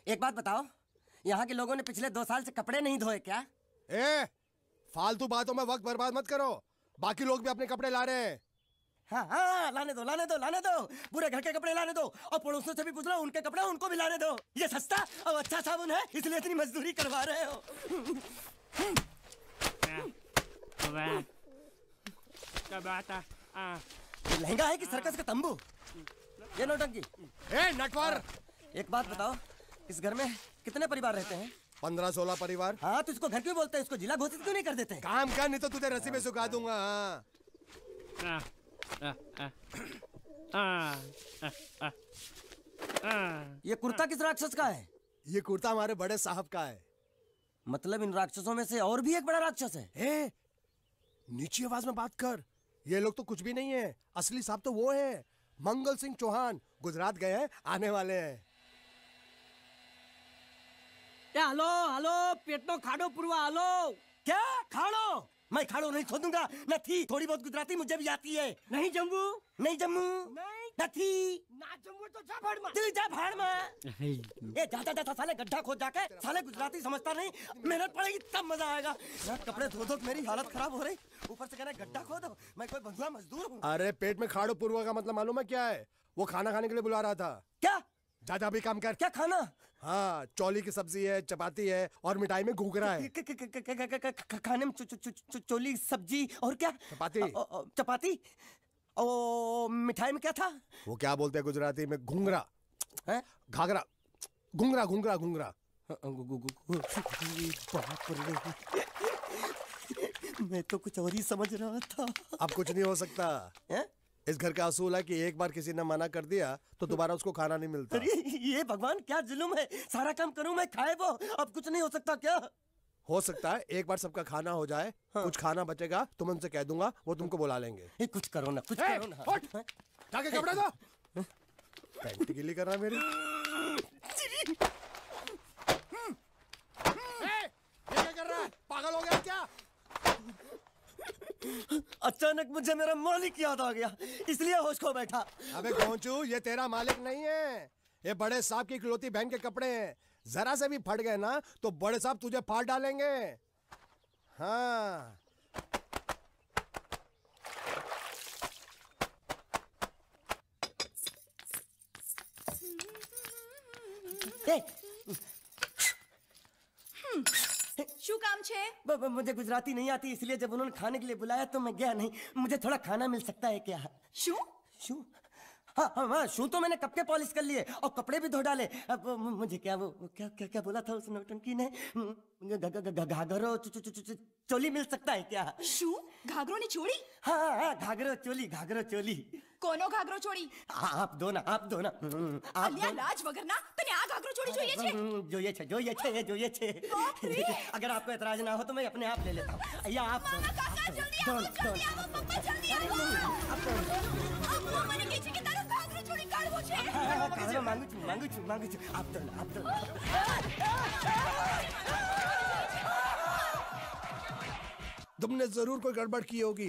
एक बात बताओ, यहाँ के लोगों ने पिछले 2 साल से कपड़े नहीं धोए क्या? फालतू बातों में वक्त बर्बाद मत करो। बाकी लोग भी अपने कपड़े ला रहे हैं। हाँ, लाने दो, लाने दो, लाने दो। पूरे घर के कपड़े लाने दो और पड़ोसियों से भी पूछ लो, उनके कपड़े उनको भी लाने दो। ये सस्ता और अच्छा साबुन है, इसलिए इतनी मजदूरी करवा रहे हो। लहंगा है कि सर्कस का तंबू? ये नौटंकी। नटवर, एक बात बताओ, इस घर में कितने परिवार रहते हैं? 15-16 परिवार। हाँ, तो इसको घर क्यों बोलते हैं? इसको जिला घोषित क्यों नहीं कर देते? काम कर, नहीं तो तुझे रस्सी में सुखा दूंगा। ये कुर्ता किस राक्षस का है? ये कुर्ता हमारे बड़े साहब का है। मतलब इन राक्षसों में से और भी एक बड़ा राक्षस है? नीची आवाज में बात कर। ये लोग तो कुछ भी नहीं है, असली साहब तो वो है मंगल सिंह चौहान। गुजरात गए हैं, आने वाले हैं। हेलो हेलो, पेट नो खाड़ो पुरवा। हेलो, क्या खाड़ो? मैं खाड़ो नहीं खोदूंगा। नहीं, थोड़ी बहुत गुजराती मुझे भी आती है। नहीं जम्मू, नहीं जम्मू, नहीं ना जम्मू तो जा भाड़ में। तू जा भाड़ में। ये जाता जाता साले गड्ढा खोद जाके, साले गुजराती समझता नहीं। मेहनत पड़ेगी तब मजा आएगा। कपड़े धो धो मेरी हालत खराब हो रही, ऊपर से कह रहे गड्ढा खोदो। मैं कोई बंधुआ मजदूर हूँ? अरे पेट में खाड़ो पुरवा का मतलब मालूम है क्या है? वो खाना खाने के लिए बुला रहा था। क्या? जा भी काम कर। क्या खाना? हाँ, चौली की सब्जी है, चपाती है और मिठाई में घूघरा है। खाने में चोली सब्जी और क्या? चपाती। चपाती और मिठाई में क्या था? वो क्या बोलते हैं गुजराती में? घूंघरा है? घाघरा, घूंघरा घूंघरा घूंघरा। मैं तो कुछ और ही समझ रहा था। अब कुछ नहीं हो सकता है? इस घर का असूल है कि एक बार किसी ने मना कर दिया तो दोबारा उसको खाना नहीं मिलता। अरे ये भगवान क्या जुल्म है। सारा काम करूं मैं, खाए वो। अब कुछ नहीं हो सकता क्या? हो सकता है एक बार सबका खाना हो जाए। हाँ। कुछ खाना बचेगा तो मैं उनसे कह दूंगा, वो तुमको बुला लेंगे। कुछ करो ना, कुछ करो ना। जाके कपड़े दो। पैंट गीली कर रहा है मेरी। ये क्या कर रहा है? पागल हो गया क्या? अचानक मुझे मेरा मालिक याद आ गया, इसलिए होश खो बैठा। अबे गोंचू, ये तेरा मालिक नहीं है, ये बड़े साहब की इकलौती बहन के कपड़े हैं। जरा से भी फट गए ना तो बड़े साहब तुझे फाड़ डालेंगे। हाँ। શું કામ છે? मुझे गुजराती नहीं आती, इसलिए जब उन्होंने खाने के लिए बुलाया तो मैं गया नहीं। मुझे थोड़ा खाना मिल सकता है क्या? શું? शू? हाँ, शू तो मैंने कब के पॉलिश कर लिए और कपड़े भी धो डाले। अब मुझे क्या वो क्या क्या क्या बोला था उस नौटंकी ने? घाघरो चोली मिल सकता है क्या? શું? ઘાઘરોની ચોળી? हाँ, घाघरो चोली, घाघरो चोली। કોનો ઘાઘરો ચોળી? आप दो ना, आप दो ना। અલ્યા લાજ વગરના, તને આ ઘાઘરો ચોળી જોઈએ છે? જોઈએ છે। अगर आपको एतराज ना हो तो मैं अपने आप ले लेता हूँ। या आप दो। કાકા જલ્દી આવો, જલ્દી આવો, પપ્પા જલ્દી આવો। અમ્મા મને કહે છે કે તારો ઘાઘરો ચોળી કાઢવો છે। मांगू छू। आप दो। तुमने जरूर कोई गड़बड़ की होगी,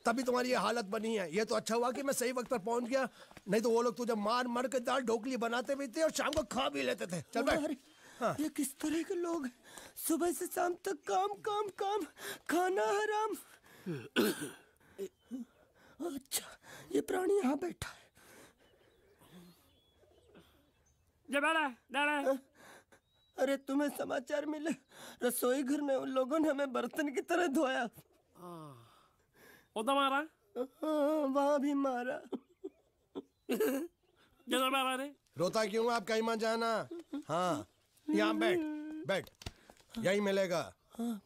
तभी तुम्हारी ये हालत बनी है। ये तो अच्छा हुआ कि मैं सही वक्त पर पहुंच गया, नहीं तो वो लोग तुझे मार के दाल ढोकली बनाते भी थे और शाम को खा भी लेते थे। चल बैठ। हाँ। ये किस तरह के लोग हैं? सुबह से शाम तक काम, खाना हराम। अच्छा, ये प्राणी यहाँ बैठा है। अरे तुम्हें समाचार मिले? रसोई घर में उन लोगों ने हमें बर्तन की तरह धोया। मारा? वहाँ भी मारा। मारा रे? रोता क्यों? आप कहीं मत जाना। हाँ, यहाँ बैठ, यही मिलेगा।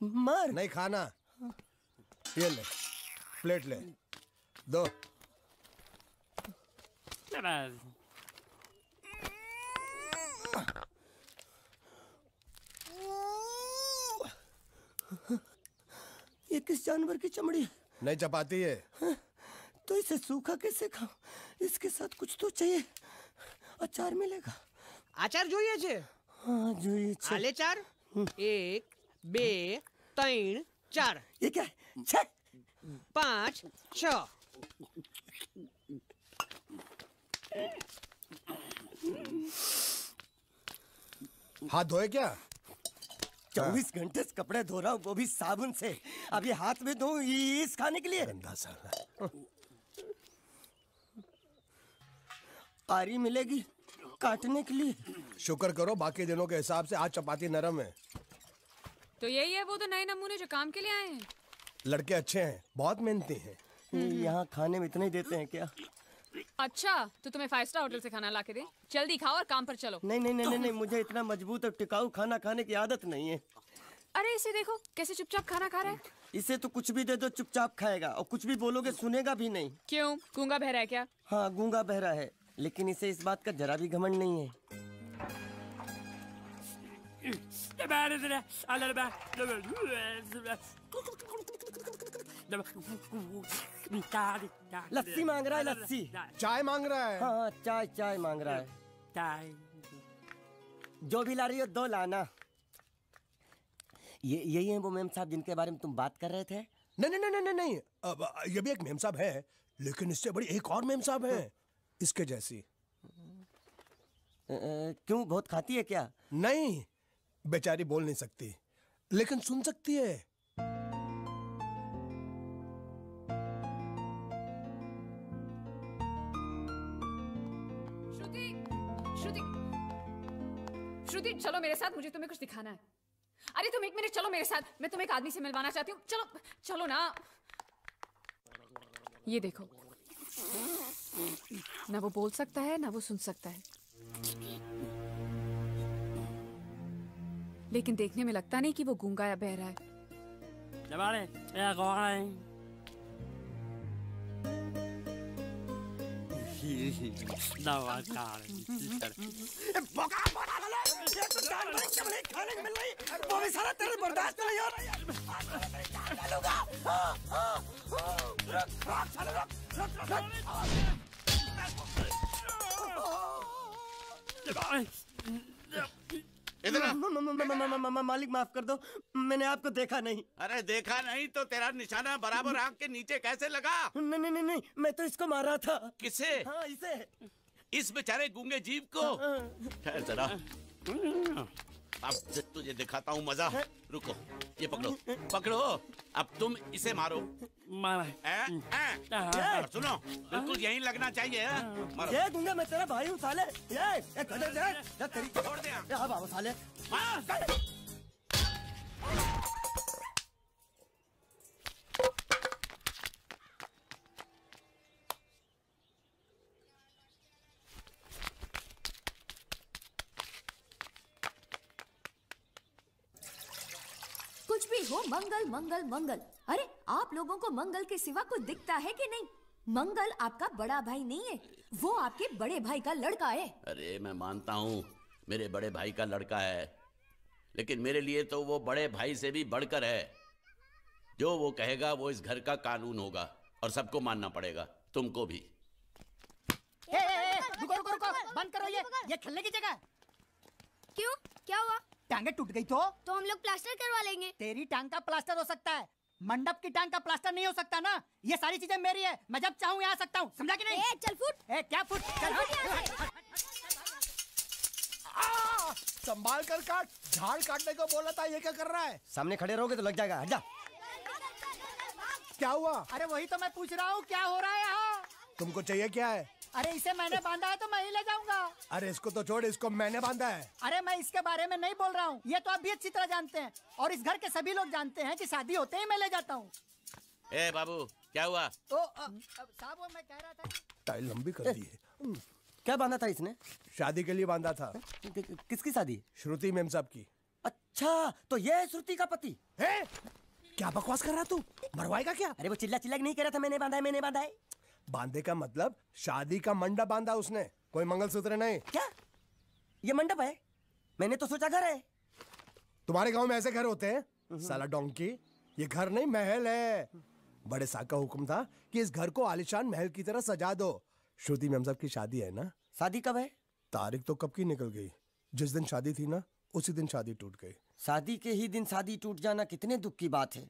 मार नहीं खाना। ये ले, प्लेट ले, दो। ये किस जानवर की चमड़ी है? नहीं, चपाती है। तो इसे सूखा कैसे खाऊं? इसके साथ कुछ तो चाहिए। अचार मिलेगा? आचार જોઈએ છે? हाँ, જોઈએ છે। आले चार? 1 2 3 4। ये क्या है? 6 5 6। हाथ धोए क्या? 24 घंटे से कपड़े धो रहा हूँ, वो भी साबुन से। अब ये हाथ में धो इस खाने के लिए। गंदा साला। आरी मिलेगी काटने के लिए। शुक्र करो बाकी दिनों के हिसाब से आज चपाती नरम है। तो यही है वो तो नए नमूने जो काम के लिए आए हैं। लड़के अच्छे हैं, बहुत मेहनती हैं। यहाँ खाने में इतना ही देते हैं क्या? अच्छा तो तुम्हें 5 स्टार होटल से खाना ला के दे। जल्दी खाओ और काम पर चलो। नहीं नहीं नहीं नहीं, मुझे इतना मजबूत और टिकाऊ खाना खाने की आदत नहीं है। अरे इसे देखो कैसे चुपचाप खाना खा रहा है। इसे तो कुछ भी दे दो चुपचाप खाएगा, और कुछ भी बोलोगे सुनेगा भी नहीं। क्यों, गूंगा बहरा है क्या? हाँ गूंगा बहरा है, लेकिन इसे इस बात का जरा भी घमंड नहीं है। लस्सी मांग रहा है, लस्सी। चाय मांग रहा है। हाँ चाय चाय मांग रहा है। जो भी ला रही हो 2 लाना। यही है वो मेम साहब जिनके बारे में तुम बात कर रहे थे? नहीं नहीं नहीं नहीं नहीं, अब ये भी एक मेम साहब है, लेकिन इससे बड़ी एक और मेम साहब है इसके जैसी। क्यों, बहुत खाती है क्या? नहीं, बेचारी बोल नहीं सकती लेकिन सुन सकती है। श्रुति, श्रुति, श्रुति चलो मेरे साथ, मुझे तुम्हें कुछ दिखाना है। अरे तुम 1 मिनट चलो मेरे साथ, मैं तुम्हें एक आदमी से मिलवाना चाहती हूँ। चलो चलो ना। ये देखो, ना वो बोल सकता है ना वो सुन सकता है, लेकिन देखने में लगता नहीं कि वो गूंगा या बहरा है। वो भी सारा तेरे बर्दाश्त नहीं हो रहा। मालिक माफ कर दो, मैंने आपको देखा नहीं। अरे देखा नहीं तो तेरा निशाना बराबर आंख के नीचे कैसे लगा? नहीं नहीं नहीं, मैं तो इसको मार रहा था। किसे? हाँ इसे। इस बेचारे गूंगे जीव को? ठहर जरा, अब तुझे दिखाता हूँ मजा। रुको, ये पकड़ो पकड़ो, अब तुम इसे मारो। और सुनो, बिल्कुल यहीं लगना चाहिए। मारो। ये गूंगा, मैं तेरा भाई हूँ साले। ये छोड़ दे। हाँ बाबू साले। कुछ भी हो, मंगल मंगल मंगल। अरे आप लोगों को मंगल के सिवा कुछ दिखता है कि नहीं? मंगल आपका बड़ा भाई नहीं है, वो आपके बड़े भाई का लड़का है। अरे मैं मानता हूँ मेरे बड़े भाई का लड़का है, लेकिन मेरे लिए तो वो बड़े भाई से भी बढ़कर है। जो वो कहेगा वो इस घर का कानून होगा और सबको मानना पड़ेगा, तुमको भी। रुको रुको रुको, बंद करो ये खेलने की जगह। क्यों, क्या हुआ? टांगे टूट गई तो हम लोग प्लास्टर करवा लेंगे। तेरी टांग का प्लास्टर हो सकता है, मंडप की टांग का प्लास्टर नहीं हो सकता ना। ये सारी चीजें मेरी है, मैं जब चाहूँ यहाँ आ सकता हूँ, समझा कि नहीं? चल फुट। क्या फुट? चल संभाल कर काट, झाड़ काटने को बोला था, ये क्या कर रहा है? सामने खड़े रहोगे तो लग जाएगा, हट जा। क्या हुआ? अरे वही तो मैं पूछ रहा हूँ, क्या हो रहा है यहाँ? तुमको चाहिए क्या है? अरे इसे मैंने बांधा है तो मैं ही ले जाऊंगा। अरे इसको तो छोड़, इसको मैंने बांधा है। अरे मैं इसके बारे में नहीं बोल रहा हूँ, ये तो आप भी अच्छी तरह जानते हैं और इस घर के सभी लोग जानते हैं कि शादी होते ही मैं ले जाता हूँ। ए बाबू, क्या हुआ? साहब वो मैं कह रहा था। टाइल लंबी कर दी है। क्या बांधा था इसने? शादी के लिए बांधा था। किसकी शादी? श्रुति मेम साहब की। अच्छा, तो ये है श्रुति का पति? है? क्या बकवास कर रहा तू? मरवाएगा क्या? अरे वो चिल्ला चिल्ला नहीं कह रहा था मैंने बांधा है, मैंने बांधा है। बांधे का मतलब शादी का मंडप बांधा उसने, कोई मंगलसूत्र नहीं। क्या ये मंडप है? मैंने तो सोचा घर है। तुम्हारे गांव में ऐसे घर होते हैं साला डोंकी? ये घर नहीं, महल है। बड़े साहब का हुक्म था कि इस घर को आलीशान महल की तरह सजा दो। श्रुति मेम साहब की शादी है ना? शादी कब है? तारीख तो कब की निकल गई। जिस दिन शादी थी ना, उसी दिन शादी टूट गई। शादी के ही दिन शादी टूट जाना कितने दुख की बात है।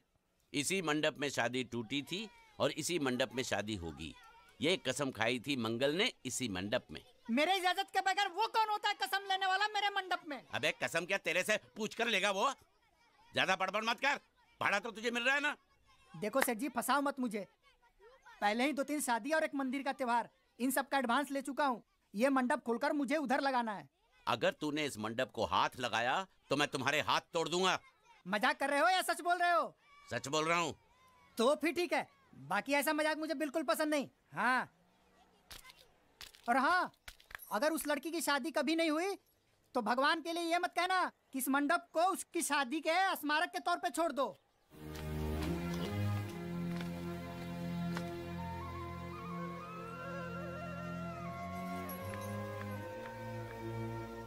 इसी मंडप में शादी टूटी थी और इसी मंडप में शादी होगी। ये कसम खाई थी मंगल ने इसी मंडप में। मेरे इजाजत के बगैर वो कौन होता है कसम लेने वाला मेरे मंडप में? अबे कसम क्या तेरे से पूछ कर लेगा वो? ज्यादा बड़बड़ मत कर, भाड़ा तो तुझे मिल रहा है ना। देखो सेठ जी, फंसाओ मत मुझे। पहले ही 2-3 शादी और एक मंदिर का त्योहार, इन सब का एडवांस ले चुका हूँ। ये मंडप खोलकर मुझे उधर लगाना है। अगर तूने इस मंडप को हाथ लगाया तो मैं तुम्हारे हाथ तोड़ दूंगा। मजाक कर रहे हो या सच बोल रहे हो? सच बोल रहा हूँ। तो फिर ठीक है, बाकी ऐसा मजाक मुझे बिल्कुल पसंद नहीं। हाँ, और हाँ, अगर उस लड़की की शादी कभी नहीं हुई तो भगवान के लिए ये मत कहना कि इस मंडप को उसकी शादी के स्मारक के तौर पे छोड़ दो।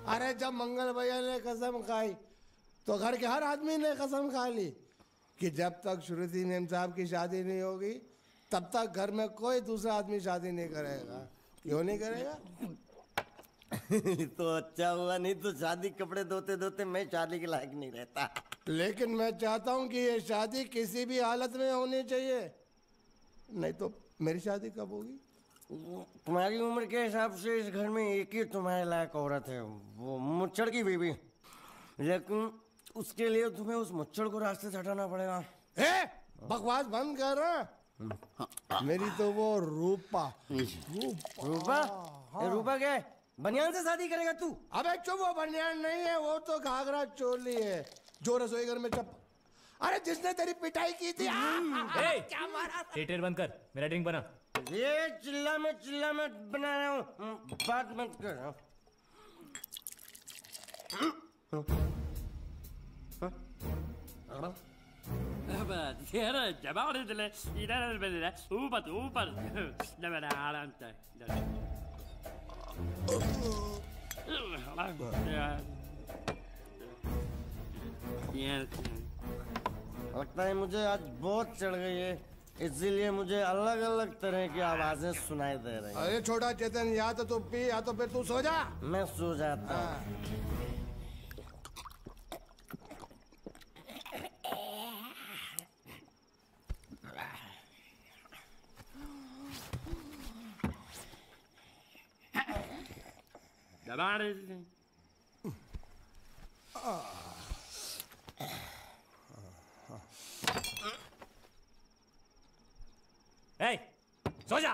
अरे जब मंगल भैया ने कसम खाई तो घर के हर आदमी ने कसम खा ली कि जब तक श्रुति नेम साहब की शादी नहीं होगी तब तक घर में कोई दूसरा आदमी शादी नहीं करेगा। क्यों नहीं करेगा? तो अच्छा हुआ, नहीं तो शादी कपड़े धोते धोते मैं शादी के लायक नहीं रहता। लेकिन मैं चाहता हूँ कि ये शादी किसी भी हालत में होनी चाहिए, नहीं तो मेरी शादी कब होगी? तुम्हारी उम्र के हिसाब से इस घर में एक ही तुम्हारे लायक औरत है, वो मुच्छड़ की बीवी। लेकिन उसके लिए तुम्हें उस मुच्छड़ को रास्ते से हटाना पड़ेगा। बकवास बंद कर रहा। मेरी तो वो रूपा। रूपा? रूपा क्या है? बनियान से शादी करेगा तू? अबे चुप, वो बनियान नहीं है, वो तो घाघरा चोली है जो रसोई घर में अरे जिसने तेरी पिटाई की थी। क्या मारा? थिएटर बंद कर, मेरा ड्रिंक बना। ये चिल्ला में बना रहा हूँ, बात मत कर। लगता है मुझे आज बहुत चढ़ गई है, इसीलिए मुझे अलग अलग तरह की आवाजें सुनाई दे रही हैं। अरे छोटा चेतन, या तो तू पी या तो फिर तू सो जा। मैं सो जाता हूँ। सो जा।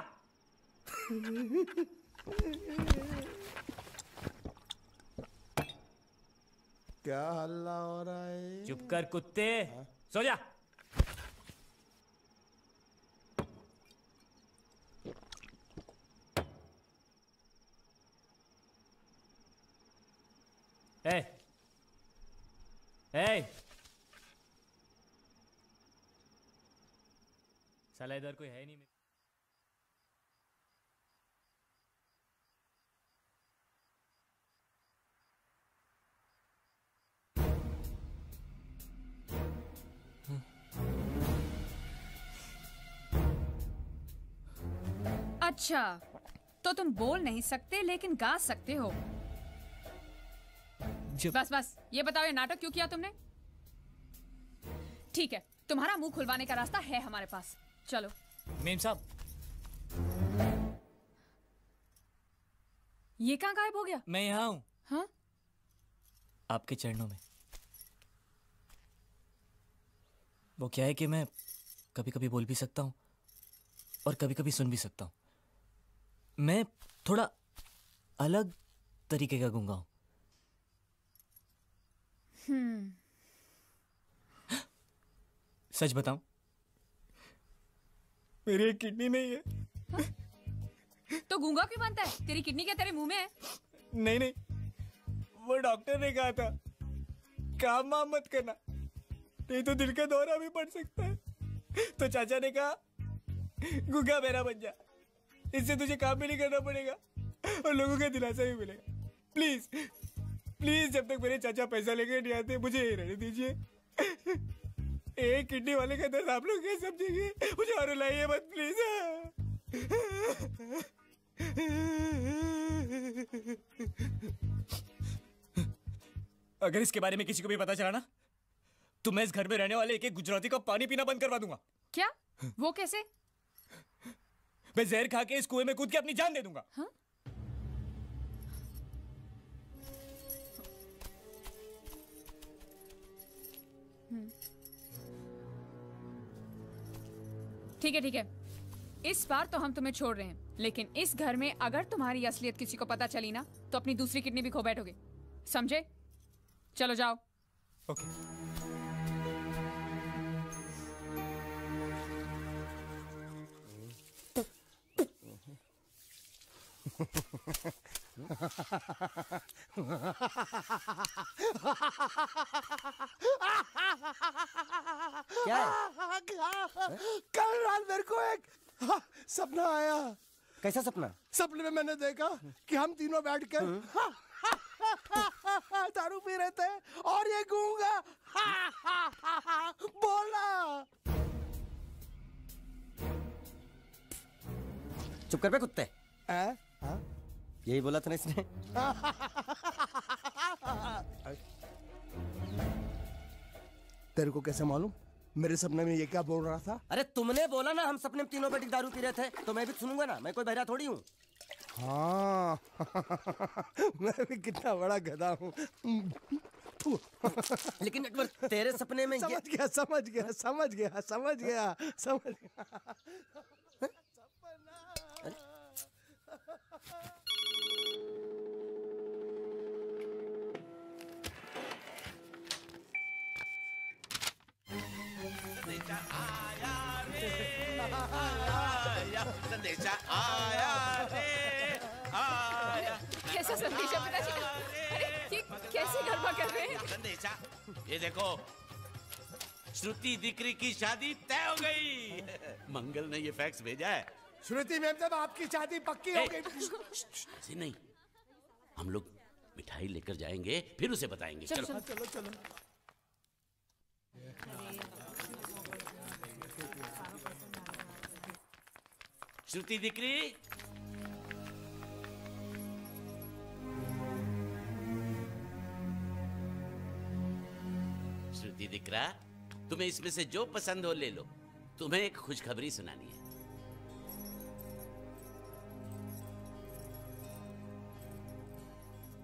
क्या हल्ला हो रहा है? चुप कर कुत्ते, सो जा। साला इधर कोई है नहीं। अच्छा, तो तुम बोल नहीं सकते लेकिन गा सकते हो। बस ये बताओ, ये नाटक क्यों किया तुमने? ठीक है, तुम्हारा मुंह खुलवाने का रास्ता है हमारे पास, चलो। मेम साहब, ये कहाँ गायब हो गया? मैं यहाँ हूँ। हाँ? आपके चरणों में। वो क्या है कि मैं कभी कभी बोल भी सकता हूँ और कभी कभी सुन भी सकता हूँ। मैं थोड़ा अलग तरीके का गूंगा हूँ। सच बताऊं, मेरी एक किडनी नहीं है। हाँ? तो गूंगा क्यों बनता है? तेरी किडनी क्या तेरे मुंह में है? नहीं, वो डॉक्टर ने कहा था काम वाम मत करना, नहीं तो दिल का दौरा भी पड़ सकता है। तो चाचा ने कहा गूंगा मेरा बन जा, इससे तुझे काम भी नहीं करना पड़ेगा और लोगों का दिलासा भी मिलेगा। प्लीज प्लीज, जब तक मेरे चाचा पैसा लेकर नहीं आते मुझे यही रहने दीजिए। एक किडनी वाले का दर्द आप लोग क्या समझेंगे? मुझे और रुलाइए मत प्लीज। अगर इसके बारे में किसी को भी पता चला ना तो मैं इस घर में रहने वाले एक एक गुजराती का पानी पीना बंद करवा दूंगा। क्या? वो कैसे? मैं जहर खा के इस कुएं में कूद के अपनी जान दे दूंगा। हाँ? ठीक है ठीक है, इस बार तो हम तुम्हें छोड़ रहे हैं, लेकिन इस घर में अगर तुम्हारी असलियत किसी को पता चली ना तो अपनी दूसरी किडनी भी खो बैठोगे, समझे? चलो जाओ। ओके। क्या है? कल रात मेरे को एक सपना आया। कैसा सपना? सपने में मैंने देखा कि हम तीनों बैठ कर दारू पी रहे थे और ये गूंगा बोला। चुप कर बे कुत्ते। यही बोला था ना इसने। तेरे को कैसे मालूम मेरे सपने में ये क्या बोल रहा था? अरे तुमने बोला ना हम सपने में तीनों बैठ के दारू पी रहे थे, तो मैं भी सुनूंगा ना, मैं कोई बहरा थोड़ी हूँ। हाँ मैं भी कितना बड़ा गधा हूँ। लेकिन एक बार तेरे सपने में समझ गया समझ गया समझ गया समझ गया समझ गया। संदेशा आया रे आया। कैसा संदेशा पिताजी? अरे ये कैसे गड़बड़ कर रहे हैं? संदेशा, ये देखो, श्रुति दिकरी की शादी तय हो गई। मंगल ने ये फैक्स भेजा है। श्रुति मैम साहब आपकी शादी पक्की हो गई। ऐसे नहीं, हम लोग मिठाई लेकर जाएंगे फिर उसे बताएंगे। चलो चलो चलो चलो। श्रुति दिकरी, श्रुति दिकरा, तुम्हें इसमें से जो पसंद हो ले लो। तुम्हें एक खुशखबरी सुनानी है।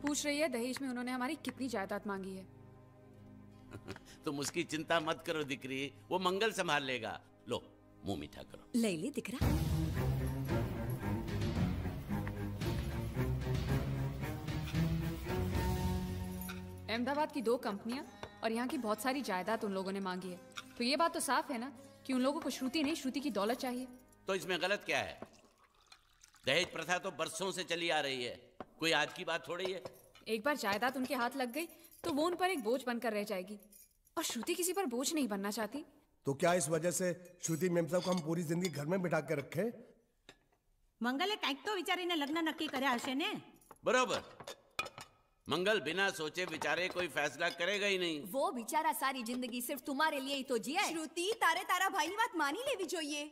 पूछ रही है दहेज में उन्होंने हमारी कितनी जायदाद मांगी है। तुम उसकी चिंता मत करो दिकरी, वो मंगल संभाल लेगा। लो मुंह मीठा करो। ले ले दिख रहा। अहमदाबाद की 2 कंपनियां और यहाँ की बहुत सारी जायदाद उन लोगों ने मांगी है, तो ये बात तो साफ है ना कि उन लोगों को श्रुति नहीं, श्रुति की दौलत चाहिए। तो इसमें गलत क्या है? दहेज प्रथा तो बरसों से चली आ रही है, कोई आज की बात थोड़ी है। एक बार जायदाद उनके हाथ लग गई तो वो उन पर एक बोझ बनकर रह जाएगी, और श्रुति किसी पर बोझ नहीं बनना चाहती। तो क्या इस वजह से श्रुति मैम साहब को हम पूरी जिंदगी घर में बिठा के रखे? મંગલે કાંઈક તો વિચારીને લગ્ન નક્કી કર્યા હશે ને? बरोबर, मंगल बिना सोचे विचारे कोई फैसला करेगा ही नहीं। वो बेचारा सारी जिंदगी सिर्फ तुम्हारे लिए ही तो जिया है। श्रुति, तारे तारा भाई ની વાત માની લેવી જોઈએ।